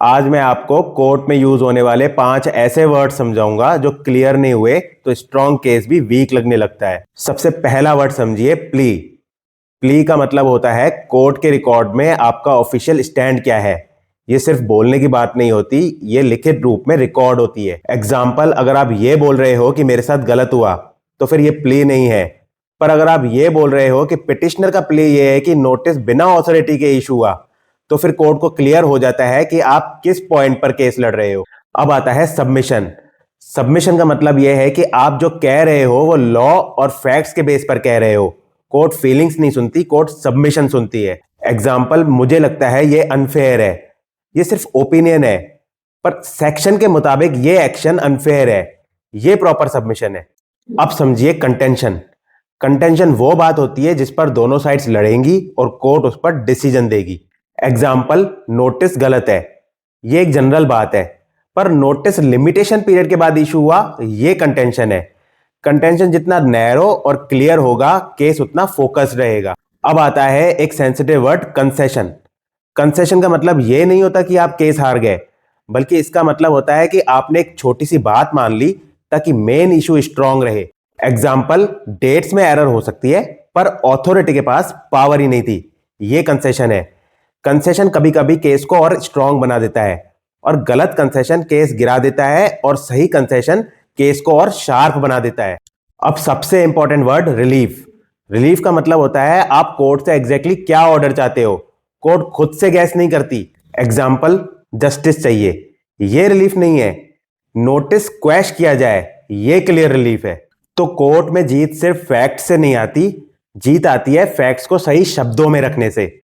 आज मैं आपको कोर्ट में यूज होने वाले 5 ऐसे वर्ड समझाऊंगा जो क्लियर नहीं हुए तो स्ट्रॉन्ग केस भी वीक लगने लगता है। सबसे पहला वर्ड समझिए, प्ली। प्ली का मतलब होता है कोर्ट के रिकॉर्ड में आपका ऑफिशियल स्टैंड क्या है। ये सिर्फ बोलने की बात नहीं होती, ये लिखित रूप में रिकॉर्ड होती है। एग्जाम्पल, अगर आप ये बोल रहे हो कि मेरे साथ गलत हुआ तो फिर ये प्ली नहीं है। पर अगर आप ये बोल रहे हो कि पिटिशनर का प्ली ये है कि नोटिस बिना ऑथोरिटी के इशू हुआ, तो फिर कोर्ट को क्लियर हो जाता है कि आप किस पॉइंट पर केस लड़ रहे हो। अब आता है सबमिशन। सबमिशन का मतलब यह है कि आप जो कह रहे हो वो लॉ और फैक्ट्स के बेस पर कह रहे हो। कोर्ट फीलिंग्स नहीं सुनती, कोर्ट सबमिशन सुनती है। एग्जाम्पल, मुझे लगता है ये अनफेयर है। ये सिर्फ ओपिनियन है, पर सेक्शन के मुताबिक ये एक्शन अनफेयर है। ये प्रॉपर सबमिशन है। अब समझिए कंटेंशन। कंटेंशन वो बात होती है जिस पर दोनों साइड्स लड़ेंगी और कोर्ट उस पर डिसीजन देगी। एग्जाम्पल, नोटिस गलत है, ये एक जनरल बात है, पर नोटिस लिमिटेशन पीरियड के बाद इशू हुआ, ये कंटेंशन है। कंटेंशन जितना नैरो और क्लियर होगा, केस उतना फोकस्ड रहेगा। अब आता है एक सेंसिटिव वर्ड, कंसेशन। कंसेशन का मतलब ये नहीं होता कि आप केस हार गए, बल्कि इसका मतलब होता है कि आपने एक छोटी सी बात मान ली ताकि मेन इशू स्ट्रांग रहे। एग्जाम्पल, डेट्स में एरर हो सकती है पर ऑथोरिटी के पास पावर ही नहीं थी, ये कंसेशन है। कंसेशन कभी कभी केस को और स्ट्रांग बना देता है, और गलत कंसेशन केस गिरा देता है, और सही कंसेशन केस को और शार्प बना देता है। अब सबसे इंपॉर्टेंट वर्ड, रिलीफ। रिलीफ का मतलब होता है आप कोर्ट से एग्जैक्टली क्या ऑर्डर चाहते हो। कोर्ट खुद से गैस नहीं करती। एग्जाम्पल, जस्टिस चाहिए, ये रिलीफ नहीं है। नोटिस क्वैश किया जाए, ये क्लियर रिलीफ है। तो कोर्ट में जीत सिर्फ फैक्ट से नहीं आती, जीत आती है फैक्ट्स को सही शब्दों में रखने से।